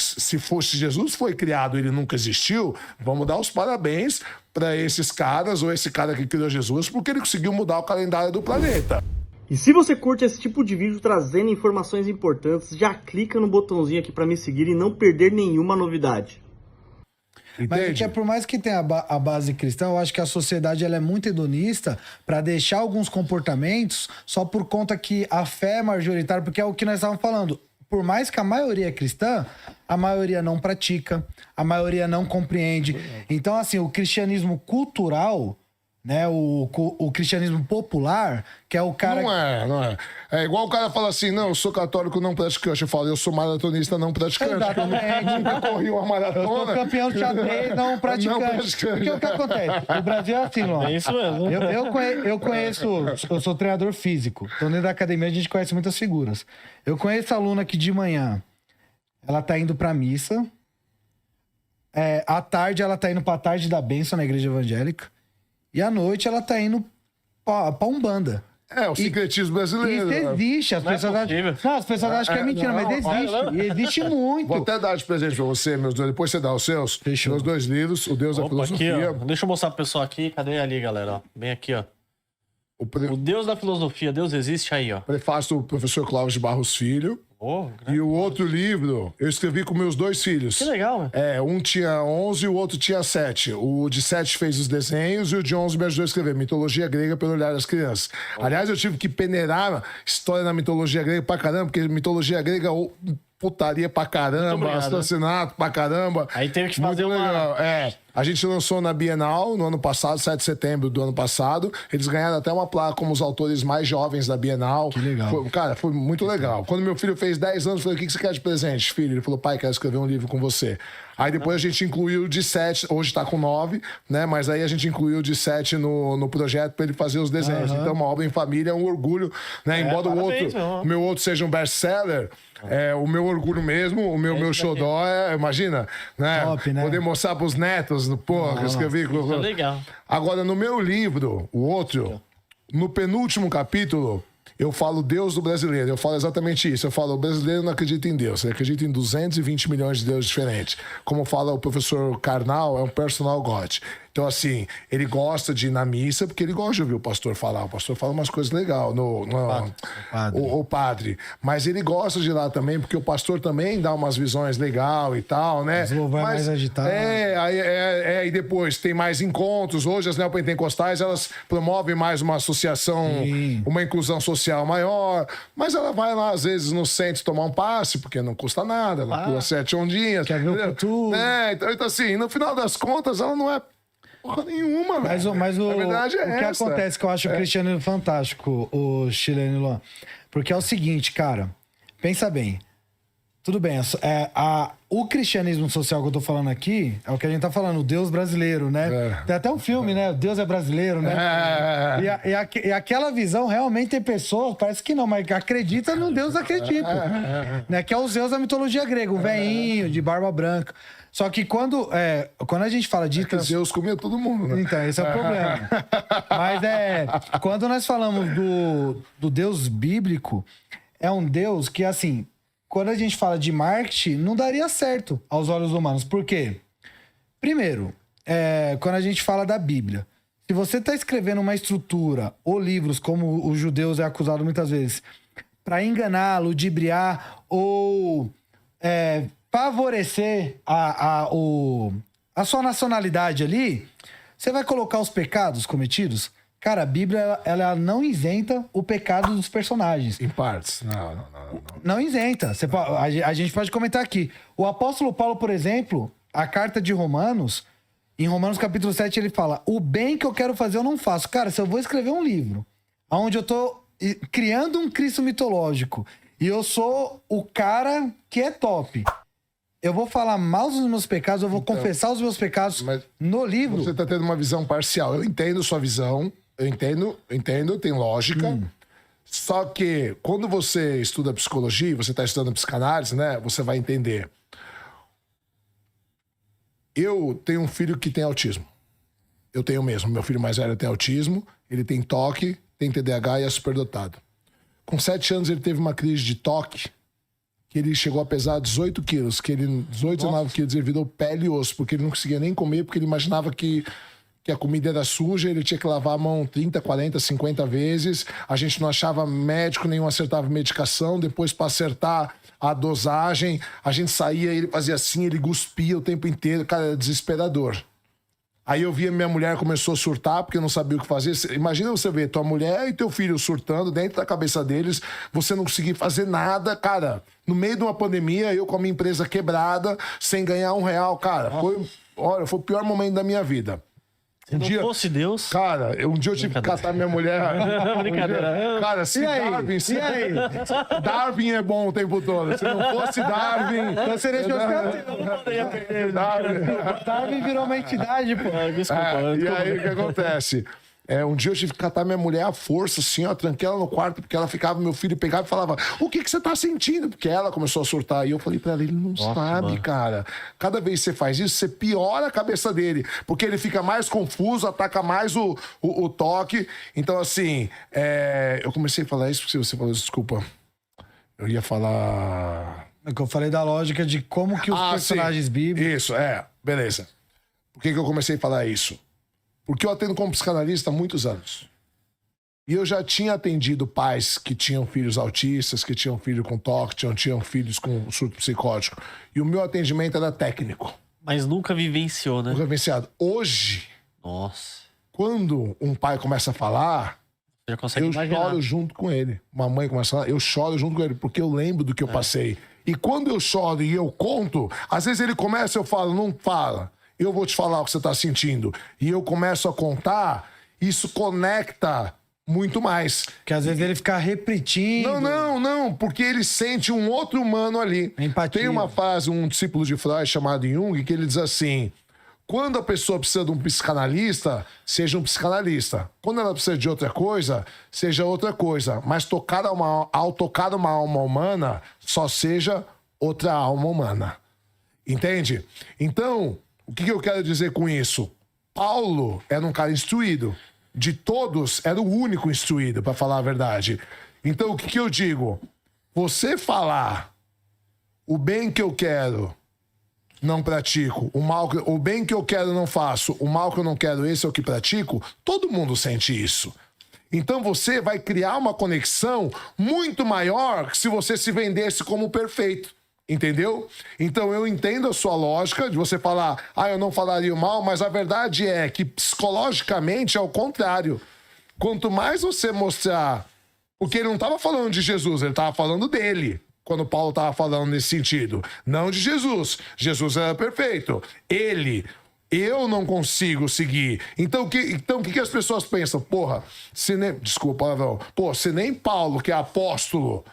se Jesus foi criado e ele nunca existiu, vamos dar os parabéns para esses caras, ou esse cara que criou Jesus, porque ele conseguiu mudar o calendário do planeta. E se você curte esse tipo de vídeo trazendo informações importantes, já clica no botãozinho aqui para me seguir e não perder nenhuma novidade. Mas é que por mais que tenha a base cristã, eu acho que a sociedade ela é muito hedonista para deixar alguns comportamentos só por conta que a fé é majoritária, porque é o que nós estávamos falando. Por mais que a maioria é cristã, a maioria não pratica, a maioria não compreende. Então, assim, o cristianismo cultural, né, o cristianismo popular, que é o cara... Não é. É igual o cara fala assim, não, eu sou católico não praticante. Eu falo, eu sou maratonista não praticante. Exatamente. Eu nunca corri uma maratona. Eu sou campeão de xadrez não praticante. Porque o que acontece? O Brasil é assim, Luan. É isso mesmo. Eu conheço... Eu sou treinador físico. Então, dentro da academia, a gente conhece muitas figuras. Eu conheço a aluna que de manhã, ela tá indo pra missa. À tarde, ela tá indo pra tarde da bênção na igreja evangélica. E à noite ela tá indo pra Umbanda. É, o sincretismo brasileiro. Isso existe. As pessoas acham que é mentira, mas existe. E existe muito. Vou até dar de presente pra você, meus dois. Depois você dá os seus. Fechou. Meus 2 livros, O Deus da Filosofia. Aqui, ó. Deixa eu mostrar pro pessoal aqui. Cadê ali, galera? Ó. Bem aqui, ó. O Deus da Filosofia. Deus existe aí, ó. Prefácio do professor Cláudio de Barros Filho. E o outro livro, eu escrevi com meus 2 filhos. Que legal, né? Um tinha 11 e o outro tinha 7. O de 7 fez os desenhos e o de 11 me ajudou a escrever. Mitologia grega pelo olhar das crianças. Aliás, eu tive que peneirar história na mitologia grega pra caramba, porque mitologia grega... putaria pra caramba, assassinato pra caramba. Aí teve que fazer legal. A gente lançou na Bienal no ano passado, 7 de setembro do ano passado. Eles ganharam até uma placa como os autores mais jovens da Bienal. Que legal. Foi muito legal. Quando meu filho fez 10 anos, eu falei, o que você quer de presente, filho? Ele falou, pai, quero escrever um livro com você. Aí depois a gente incluiu de 7, hoje tá com 9, né? Mas aí a gente incluiu de 7 no projeto pra ele fazer os desenhos. Então, uma obra em família é um orgulho, né? Embora o meu outro seja um best-seller, o meu orgulho mesmo, o meu xodó imagina, né? Top, né? Poder mostrar pros netos, pô, que eu escrevi. Isso é legal. Agora, no meu livro, o outro, no penúltimo capítulo, eu falo Deus do brasileiro. Eu falo exatamente isso. Eu falo, o brasileiro não acredita em Deus. Ele acredita em 220 milhões de deuses diferentes. Como fala o professor Karnal, é um personal God. Então, assim, ele gosta de ir na missa porque ele gosta de ouvir o pastor falar. O pastor fala umas coisas legais, o padre. Mas ele gosta de ir lá também porque o pastor também dá umas visões legais e tal, né? Vai mais agitado. E depois tem mais encontros. Hoje as neopentecostais, elas promovem mais uma associação, uma inclusão social maior. Mas ela vai lá, às vezes, no centro tomar um passe, porque não custa nada. Ela pula 7 ondinhas. Quer ver o futuro. Então, assim, no final das contas, ela não é porra nenhuma, velho. Mas a verdade o que acontece que eu acho o cristianismo fantástico, o chileno Luan, porque é o seguinte, cara, pensa bem, tudo bem, o cristianismo social que eu tô falando aqui é o que a gente tá falando, o Deus brasileiro, né? Tem até um filme, né? O Deus é brasileiro, né? E aquela visão, realmente tem pessoas, parece que não, mas acredita no Deus acredita. Né? Que é o Zeus da mitologia grega, o velhinho de barba branca. Só que quando a gente fala de... Zeus comia todo mundo, né? Então, esse é o problema. Mas quando nós falamos do Deus bíblico, é um Deus que, assim, quando a gente fala de marketing, não daria certo aos olhos humanos. Por quê? Primeiro, quando a gente fala da Bíblia, se você está escrevendo uma estrutura ou livros, como os judeus é acusado muitas vezes, para enganar, ludibriar ou favorecer a sua nacionalidade ali, você vai colocar os pecados cometidos? Cara, a Bíblia, ela não isenta o pecado dos personagens. Em partes. Não isenta. A gente pode comentar aqui. O apóstolo Paulo, por exemplo, a carta de Romanos, em Romanos capítulo 7, ele fala, o bem que eu quero fazer eu não faço. Cara, se eu vou escrever um livro onde eu tô criando um Cristo mitológico e eu sou o cara que é top, eu vou falar mal dos meus pecados, eu vou confessar os meus pecados no livro. Você tá tendo uma visão parcial. Eu entendo sua visão, eu entendo, tem lógica. Só que quando você estuda psicologia, você tá estudando psicanálise, né? Você vai entender. Eu tenho um filho que tem autismo. Eu tenho mesmo. Meu filho mais velho tem autismo, ele tem toque, tem TDAH e é superdotado. Com 7 anos ele teve uma crise de toque que ele chegou a pesar 18 quilos, que ele, 18, 19 quilos, ele virou pele e osso, porque ele não conseguia nem comer, porque ele imaginava que a comida era suja, ele tinha que lavar a mão 30, 40, 50 vezes, a gente não achava médico nenhum, acertava medicação, depois para acertar a dosagem, a gente saía, ele fazia assim, ele cuspia o tempo inteiro, cara, era desesperador. Aí eu via minha mulher começou a surtar, porque eu não sabia o que fazer. Imagina você ver tua mulher e teu filho surtando dentro da cabeça deles, você não conseguir fazer nada, cara. No meio de uma pandemia, eu com a minha empresa quebrada, sem ganhar R$1, cara. Foi o pior momento da minha vida. Se não fosse Deus... Cara, um dia eu tive que catar minha mulher. Brincadeira. Cara, se Darwin... E aí? Darwin é bom o tempo todo. Se não fosse Darwin... Então você deixou Darwin virou uma entidade, pô. Desculpa. E aí, o que acontece? Um dia eu tive que catar minha mulher à força, assim, ó, tranquei ela no quarto, porque ela ficava, meu filho pegava e falava, o que você tá sentindo? Porque ela começou a surtar. E eu falei pra ela, ele não sabe, mano. Cara. Cada vez que você faz isso, você piora a cabeça dele, porque ele fica mais confuso, ataca mais o toque. Então, assim, eu comecei a falar isso, porque você falou, desculpa, eu ia falar... É que eu falei da lógica de como que os personagens bíblicos... Isso, beleza. Por que eu comecei a falar isso? Porque eu atendo como psicanalista há muitos anos. E eu já tinha atendido pais que tinham filhos autistas, que tinham filho com toque, tinham filhos com surto psicótico. E o meu atendimento era técnico. Mas nunca vivenciou, né? Nunca vivenciado. Hoje, Nossa. quando um pai começa a falar, Já consegue eu imaginar. choro junto com ele. Uma mãe começa a falar, eu choro junto com ele, porque eu lembro do que eu passei. E quando eu choro e eu conto, às vezes ele começa, eu falo, não fala. Eu vou te falar o que você está sentindo. E eu começo a contar, isso conecta muito mais. Que às vezes ele fica repetindo. Não, porque ele sente um outro humano ali. Empatia. Tem uma frase, um discípulo de Freud chamado Jung, que ele diz assim, quando a pessoa precisa de um psicanalista, seja um psicanalista. Quando ela precisa de outra coisa, seja outra coisa. Mas ao tocar uma alma humana, só seja outra alma humana. Entende? Então... O que eu quero dizer com isso? Paulo era um cara instruído. De todos, era o único instruído, para falar a verdade. Então, o que eu digo? Você falar o bem que eu quero, não pratico. O bem que eu quero, não faço. O mal que eu não quero, esse é o que pratico. Todo mundo sente isso. Então, você vai criar uma conexão muito maior que se você se vendesse como perfeito. Entendeu? Então eu entendo a sua lógica de você falar, eu não falaria o mal, mas a verdade é que psicologicamente é o contrário. Quanto mais você mostrar... Porque ele não estava falando de Jesus, ele estava falando dele. Quando Paulo estava falando nesse sentido. Não de Jesus. Jesus era perfeito. Eu não consigo seguir. Então o que as pessoas pensam? Porra, desculpa, palavrão. Se nem Paulo, que é apóstolo...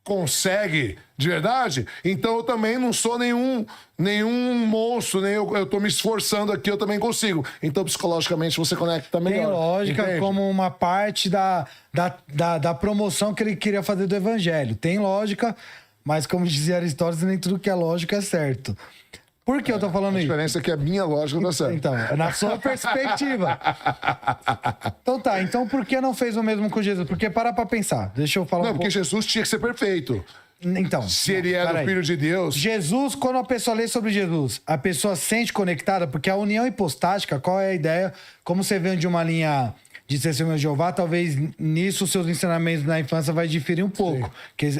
consegue de verdade, então eu também não sou nenhum monstro, nem eu tô me esforçando aqui, eu também consigo. Então, psicologicamente, você conecta melhor. Tem lógica, entende? Como uma parte da promoção que ele queria fazer do evangelho. Tem lógica, mas como dizia Aristóteles, nem tudo que é lógico é certo. Por que eu tô falando isso? A diferença é que a minha lógica tá certa. Então, na sua perspectiva. Então por que não fez o mesmo com Jesus? Porque para pra pensar. Deixa eu falar porque Jesus tinha que ser perfeito. Então, se ele era o filho de Deus... Jesus, quando a pessoa lê sobre Jesus, a pessoa sente conectada, porque a união hipostática, qual é a ideia? Como você vem de uma linha de Testemunho de Jeová, talvez nisso os seus ensinamentos na infância vai diferir um pouco. Que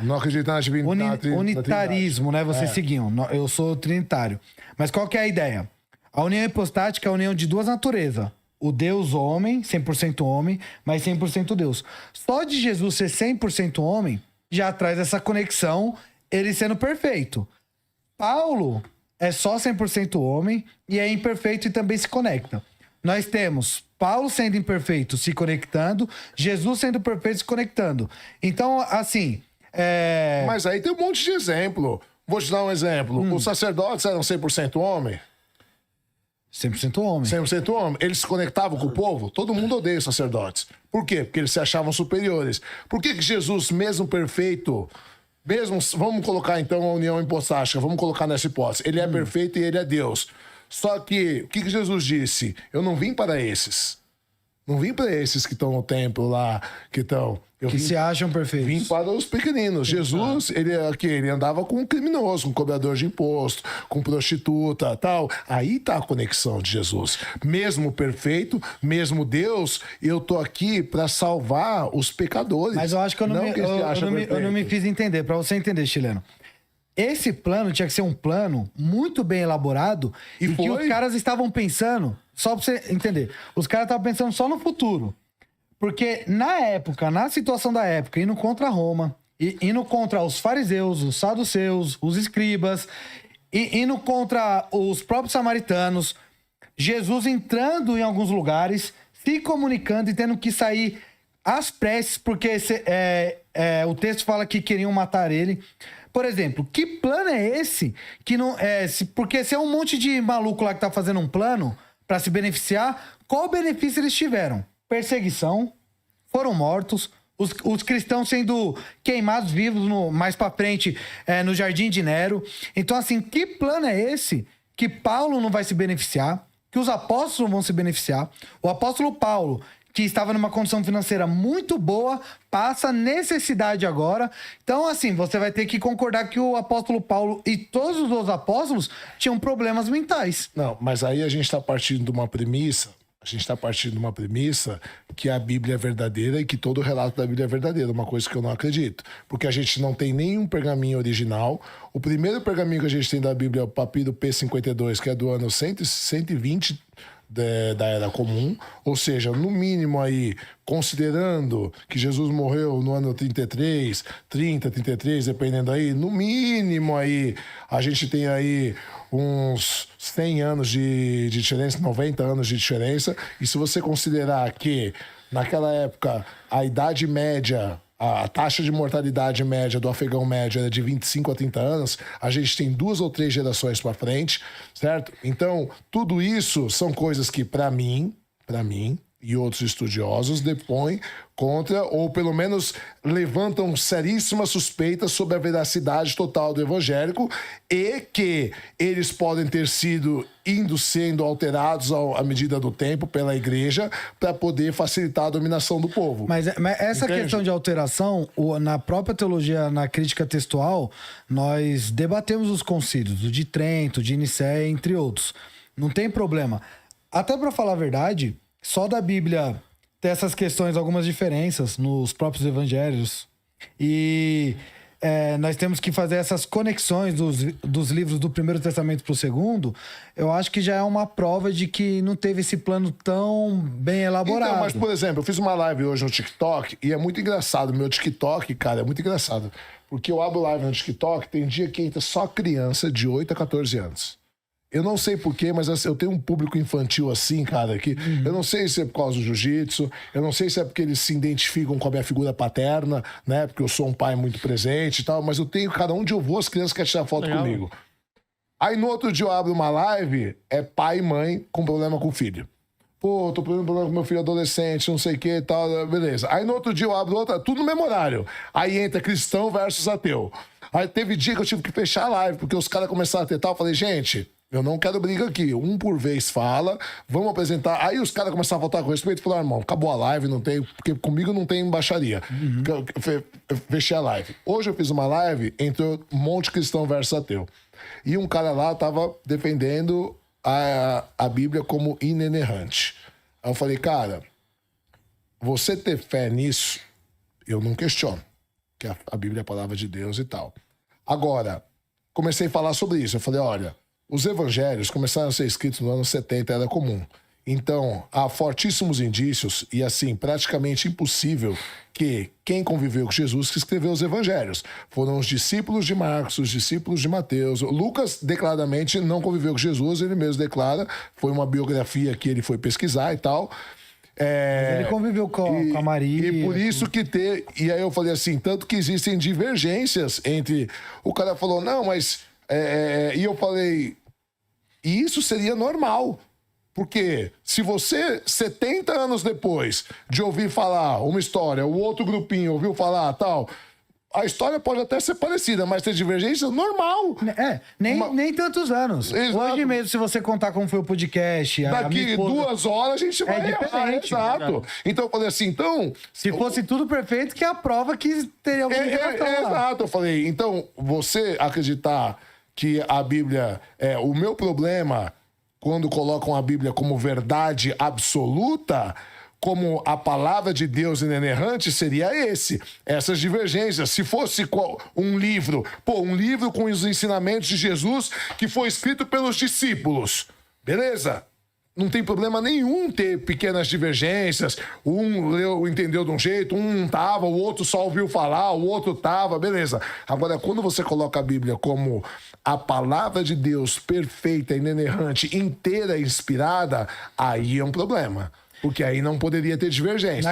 não acreditar na divindade. Unitarismo, né? Você seguiu. Eu sou trinitário. Mas qual que é a ideia? A união hipostática é a união de duas naturezas. O Deus homem, 100% homem, mas 100% Deus. Só de Jesus ser 100% homem já traz essa conexão, ele sendo perfeito. Paulo é só 100% homem e é imperfeito e também se conecta. Nós temos Paulo sendo imperfeito se conectando, Jesus sendo perfeito se conectando. Então, assim... Mas aí tem um monte de exemplo. Vou te dar um exemplo. Os sacerdotes eram 100% homem? 100% homem. 100% homem. Eles se conectavam com o povo? Todo mundo odeia os sacerdotes. Por quê? Porque eles se achavam superiores. Por que Jesus, mesmo perfeito, vamos colocar então a união hipostática, vamos colocar nessa hipótese. Ele é perfeito e ele é Deus. Só que, o que Jesus disse? Eu não vim para esses. Não vim para esses que estão no templo lá, que estão... Que se acham perfeitos. Vim para os pequeninos. Jesus, ele andava com um criminoso, com um cobrador de imposto, com prostituta, tal. Aí tá a conexão de Jesus. Mesmo perfeito, mesmo Deus, eu tô aqui para salvar os pecadores. Mas eu acho que eu não me fiz entender. Para você entender, chileno. Esse plano tinha que ser um plano muito bem elaborado e que os caras estavam pensando, só pra você entender, os caras estavam pensando só no futuro. Porque na época, na situação da época, indo contra Roma, indo contra os fariseus, os saduceus, os escribas, indo contra os próprios samaritanos, Jesus entrando em alguns lugares, se comunicando e tendo que sair às pressas, porque o texto fala que queriam matar ele. Por exemplo, que plano é esse? Que não, porque se é um monte de maluco lá que tá fazendo um plano para se beneficiar, qual benefício eles tiveram? Perseguição, foram mortos, os cristãos sendo queimados vivos mais para frente no Jardim de Nero. Então, assim, que plano é esse que Paulo não vai se beneficiar, que os apóstolos não vão se beneficiar? O apóstolo Paulo, que estava numa condição financeira muito boa, passa necessidade agora. Então, assim, você vai ter que concordar que o apóstolo Paulo e todos os outros apóstolos tinham problemas mentais. Não, mas aí a gente está partindo de uma premissa. A gente está partindo de uma premissa que a Bíblia é verdadeira e que todo o relato da Bíblia é verdadeiro, uma coisa que eu não acredito. Porque a gente não tem nenhum pergaminho original. O primeiro pergaminho que a gente tem da Bíblia é o papiro P52, que é do ano 120 da Era Comum, ou seja, no mínimo aí, considerando que Jesus morreu no ano 33, dependendo aí, no mínimo aí, a gente tem aí uns 100 anos de diferença, 90 anos de diferença, e se você considerar que naquela época a idade média, a taxa de mortalidade média do afegão médio era de 25 a 30 anos, a gente tem 2 ou 3 gerações para frente, certo? Então, tudo isso são coisas que, para mim e outros estudiosos depõem contra, ou pelo menos levantam seríssimas suspeitas sobre a veracidade total do evangélico e que eles podem ter sendo alterados à medida do tempo pela igreja para poder facilitar a dominação do povo. Mas essa Entende? questão de alteração, na própria teologia, na crítica textual, nós debatemos os concílios, o de Trento, de Nicéia, entre outros. Não tem problema. Até para falar a verdade, só da Bíblia ter essas questões, algumas diferenças nos próprios evangelhos. E nós temos que fazer essas conexões dos livros do Primeiro Testamento para o Segundo. Eu acho que já é uma prova de que não teve esse plano tão bem elaborado. Então, mas, por exemplo, eu fiz uma live hoje no TikTok e é muito engraçado. Meu TikTok, cara, é muito engraçado. Porque eu abro live no TikTok, tem dia que entra só criança de 8 a 14 anos. Eu não sei porquê, mas assim, eu tenho um público infantil assim, cara, que eu não sei se é por causa do jiu-jitsu, eu não sei se é porque eles se identificam com a minha figura paterna, né? Porque eu sou um pai muito presente e tal, mas eu tenho, cada onde eu vou, as crianças querem tirar foto Legal. comigo. Aí no outro dia eu abro uma live, é pai e mãe com problema com o filho. Pô, tô tendo problema com meu filho adolescente, não sei o que e tal, beleza. Aí no outro dia eu abro outra, tudo no mesmo horário. Aí entra cristão versus ateu. Aí teve dia que eu tive que fechar a live, porque os caras começaram a tentar, eu falei, gente, eu não quero briga aqui. Um por vez fala, vamos apresentar. Aí os caras começaram a faltar com respeito e falaram, irmão, acabou a live, não tem, porque comigo não tem baixaria. Eu fechei a live. Hoje eu fiz uma live, entrou um monte de cristão versus ateu. E um cara lá tava defendendo a Bíblia como inerrante. Aí eu falei, cara, você ter fé nisso, eu não questiono. Que a Bíblia é a palavra de Deus e tal. Agora, comecei a falar sobre isso. Eu falei, olha, os evangelhos começaram a ser escritos no ano 70, era comum. Então, há fortíssimos indícios e, assim, praticamente impossível que quem conviveu com Jesus que escreveu os evangelhos. Foram os discípulos de Marcos, os discípulos de Mateus. Lucas, declaradamente, não conviveu com Jesus, ele mesmo declara. Foi uma biografia que ele foi pesquisar e tal. Ele conviveu com a Maria. E por isso que E aí eu falei assim, tanto que existem divergências entre... O cara falou, não, mas... E eu falei, e isso seria normal, porque se você, 70 anos depois de ouvir falar uma história, o outro grupinho ouviu falar tal, A história pode até ser parecida, mas ter divergência normal. Nem tantos anos. Exato. Hoje mesmo, se você contar como foi o podcast... a minha Daqui esposa- 2 horas a gente vai errar, diferente. exato. Então eu falei assim, Se fosse tudo perfeito, que é a prova que teria alguma ligação lá. exato, eu falei, então você acreditar que a Bíblia é o meu problema quando colocam a Bíblia como verdade absoluta, como a palavra de Deus inerrante, seria essas divergências. Se fosse um livro com os ensinamentos de Jesus que foi escrito pelos discípulos, beleza? Não tem problema nenhum ter pequenas divergências. Um entendeu de um jeito, um não tava, o outro só ouviu falar, o outro tava, beleza. Agora, quando você coloca a Bíblia como a palavra de Deus perfeita, inerrante, inteira, inspirada, aí é um problema. Porque aí não poderia ter divergência.